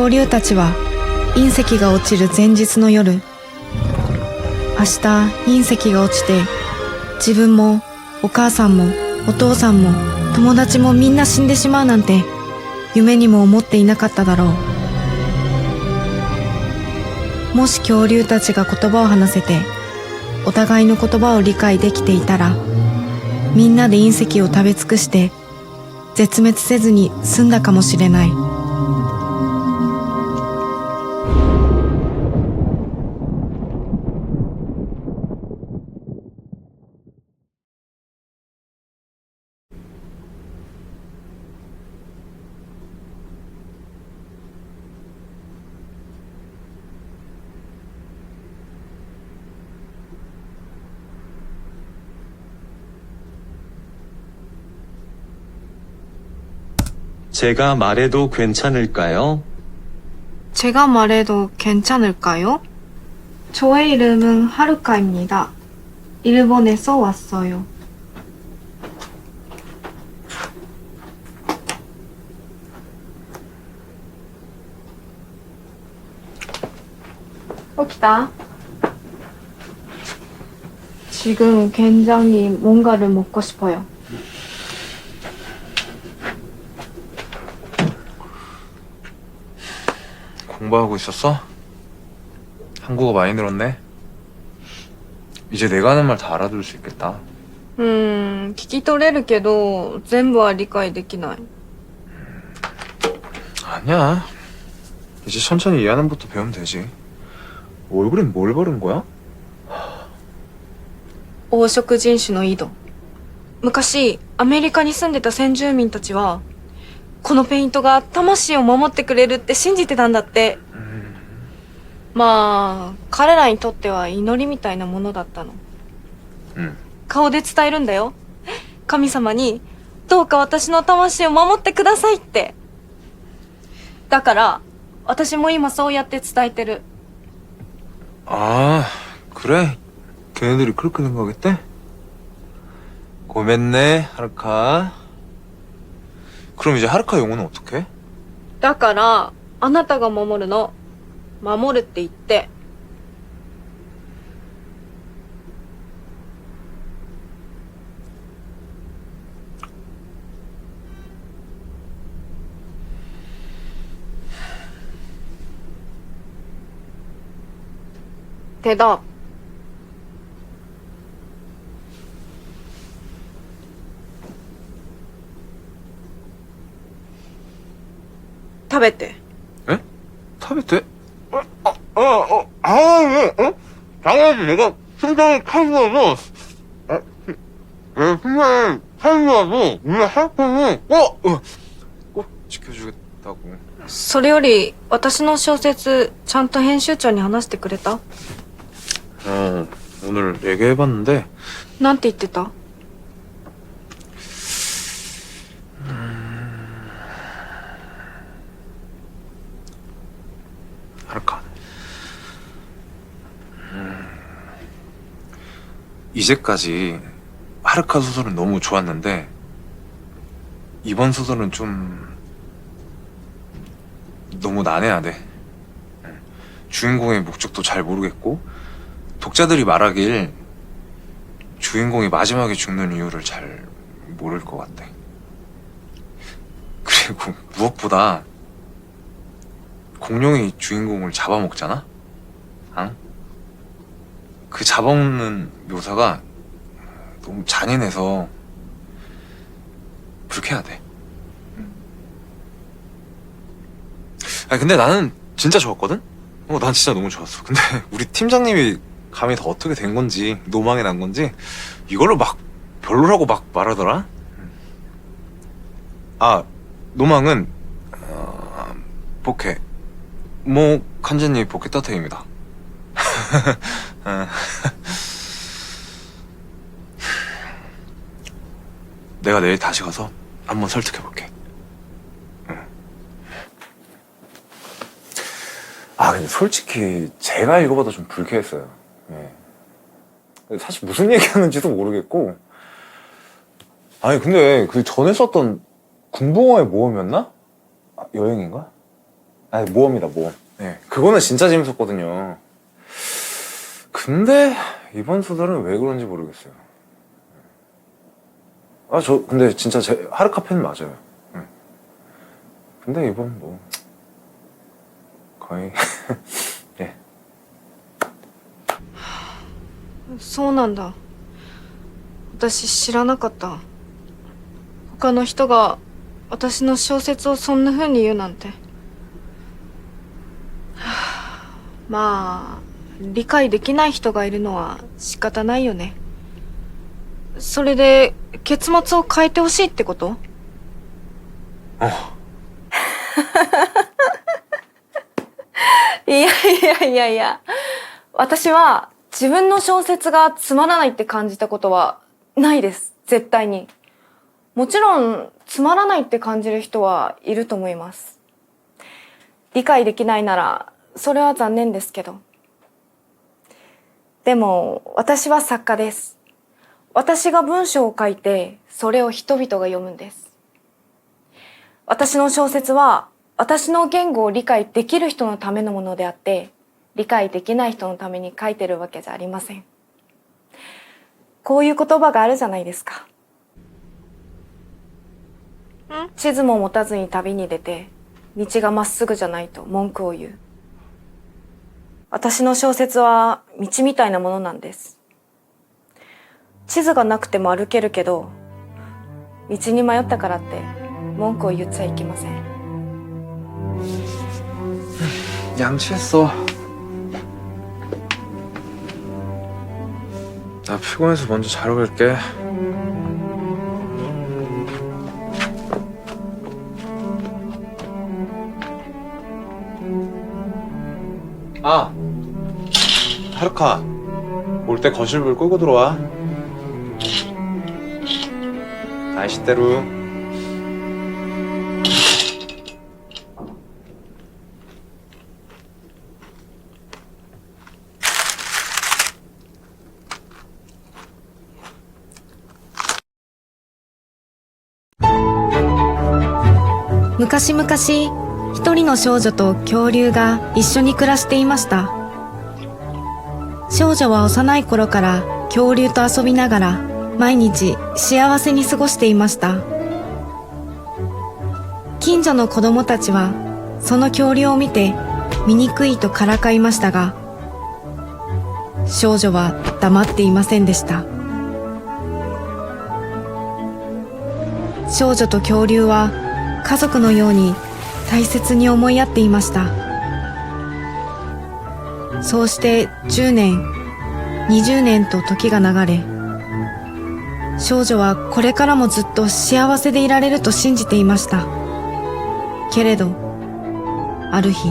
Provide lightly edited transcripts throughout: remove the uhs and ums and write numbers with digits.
恐竜たちは隕石が落ちる前日の夜、明日隕石が落ちて自分もお母さんもお父さんも友達もみんな死んでしまうなんて夢にも思っていなかっただろう。もし恐竜たちが言葉を話せてお互いの言葉を理解できていたら、みんなで隕石を食べ尽くして絶滅せずに済んだかもしれない。제가 말해도 괜찮을까요? 제가 말해도 괜찮을까요? 저의 이름은 하루카입니다. 일본에서 왔어요.起きた? 지금 굉장히 뭔가를 먹고 싶어요. 공부하고 있었어? 한국어 많이 늘었네? 이제 내가 하는 말 다 알아들을 수 있겠다. 聞き取れるけど全部は理解できない。 아니야. 이제 천천히 이해하는 것부터 배우면 되지. 얼굴엔 뭘 바른 거야? 黄色人種の井戸。昔アメリカに住んでた先住民たちはこのペイントが魂を守ってくれるって信じてたんだって。まあ彼らにとっては祈りみたいなものだったの。顔で伝えるんだよ。神様にどうか私の魂を守ってくださいって。だから私も今そうやって伝えてる。 아, 그래? 걔네들이 그렇게 생각했대? 고맙네, 하루카. 그럼 이제 하루카 용어는 어떻게? だからあなたが守るの。守るって言って。대답. 食べて。 에? 타베테? 당연히 내가 심장이 칼로도 내 심장이 칼로도 우리 학생이 꼭 지켜주겠다고. それより私の小説ちゃんと編集長に話してくれた？ 오늘 얘기해봤는데 なんて言ってた？ 하루카. 이제까지 하루카 소설은 너무 좋았는데 이번 소설은 좀 너무 난해하대. 주인공의 목적도 잘 모르겠고 독자들이 말하길 주인공이 마지막에 죽는 이유를 잘 모를 것 같대. 그리고 무엇보다 공룡이 주인공을 잡아먹잖아? 응? 그 잡아먹는 묘사가 너무 잔인해서 불쾌하대. 아니 근데 나는 진짜 좋았거든? 난 진짜 너무 좋았어. 근데 우리 팀장님이 감히 다 어떻게 된 건지, 노망이 난 건지 이걸로 막 별로라고 막 말하더라? 아, 노망은 복해. 뭐 간전히 복해 따뜻입니다. 내가 내일 다시 가서 한번 설득해볼게. 아, 근데 솔직히 제가 읽어봐도 좀 불쾌했어요. 예. 사실 무슨 얘기하는지도 모르겠고. 아니 근데 그 전에 썼던 군붕어의 모험이었나? 아, 여행인가? 아니, 모험이다, 모험. 네, 그거는 진짜 재밌었거든요. 근데 이번 소설은 왜 그런지 모르겠어요. 아, 근데 진짜 하르카페는 맞아요. 네. 근데 이번 뭐 거의 예. そうなんだ。私知らなかった。他の人が私の小説をそんな風に言うなんて。まあ、理解できない人がいるのは仕方ないよね。それで、結末を変えてほしいってこと？いやいやいやいや。私は自分の小説がつまらないって感じたことはないです。絶対に。もちろん、つまらないって感じる人はいると思います。理解できないなら、それは残念ですけど。でも、私は作家です。私が文章を書いて、それを人々が読むんです。私の小説は、私の言語を理解できる人のためのものであって、理解できない人のために書いてるわけじゃありません。こういう言葉があるじゃないですか。地図も持たずに旅に出て、道がまっすぐじゃないと文句を言う。私の小説は道みたいなものなんです。地図がなくても歩けるけど、道に迷ったからって文句を言っちゃいけません。양치했어. 나 피곤해서 먼저 자러 갈게. 아, 하루카, 올 때 거실불 끄고 들어와. 아이시대로.昔々、一人の少女と恐竜が一緒に暮らしていました。少女は幼い頃から恐竜と遊びながら毎日幸せに過ごしていました。近所の子供たちはその恐竜を見て醜いとからかいましたが、少女は黙っていませんでした。少女と恐竜は家族のように大切に思い合っていました。そうして10年、20年と時が流れ、少女はこれからもずっと幸せでいられると信じていました。けれど、ある日、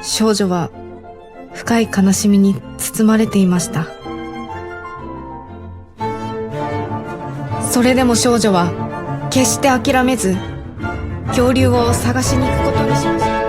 少女は深い悲しみに包まれていました。それでも少女は決して諦めず、恐竜を探しに行くことにしました。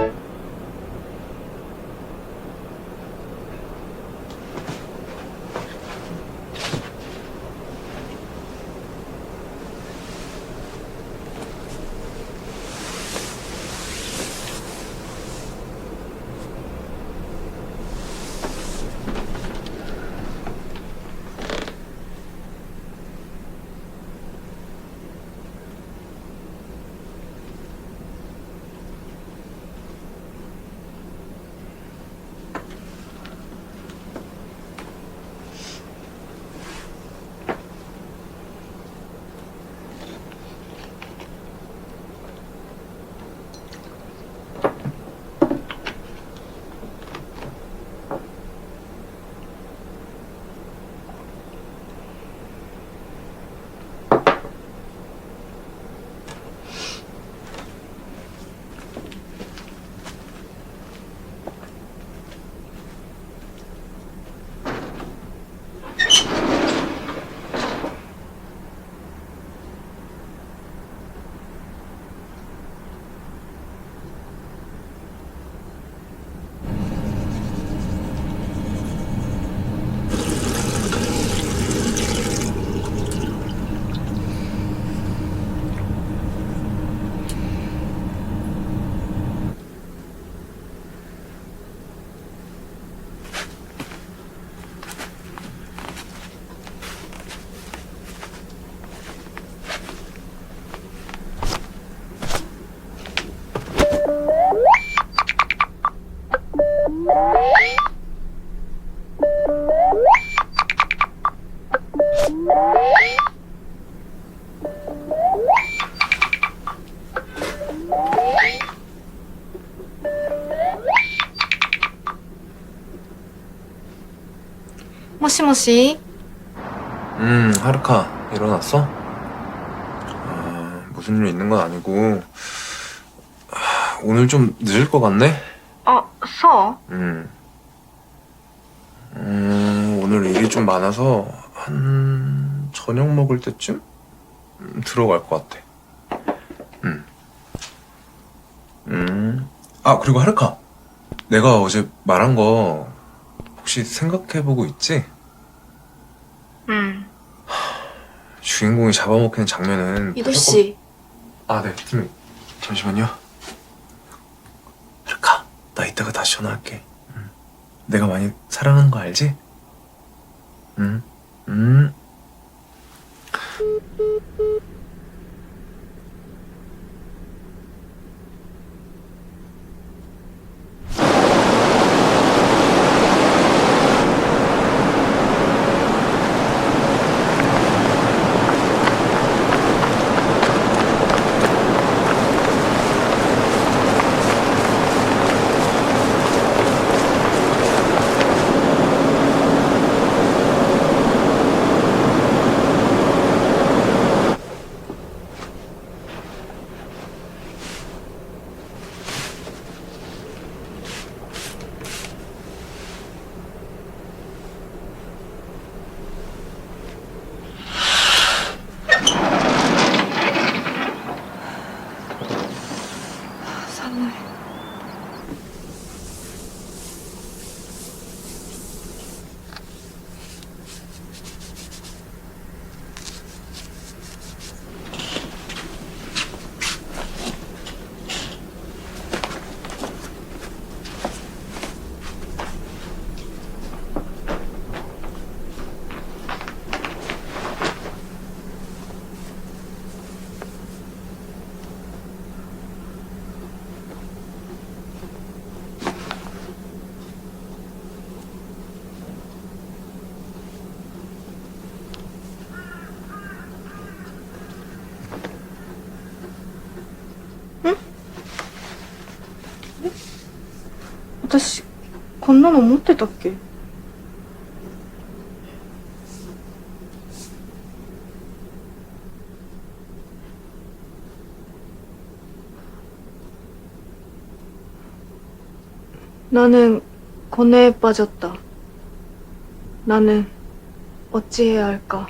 もしもし 하루카, 일어났어? 무슨 일 있는 건 아니고, 오늘 좀 늦을 것 같네? あ、そう 오늘 일이 좀 많아서, 저녁 먹을 때쯤? 들어갈 것 같아. 그리고 하루카. 내가 어제 말한 거, 혹시 생각해보고 있지? うん。 주인공이 잡아먹히는 장면은. 이도 씨. 네, 팀님. 잠시만요. 하루카, 나 이따가 다시 전화할게. 내가 많이 사랑하는 거 알지? 응. 응? 私こんなの持ってたっけ？나는 고뇌에 빠졌다. 나는 어찌해야 할까?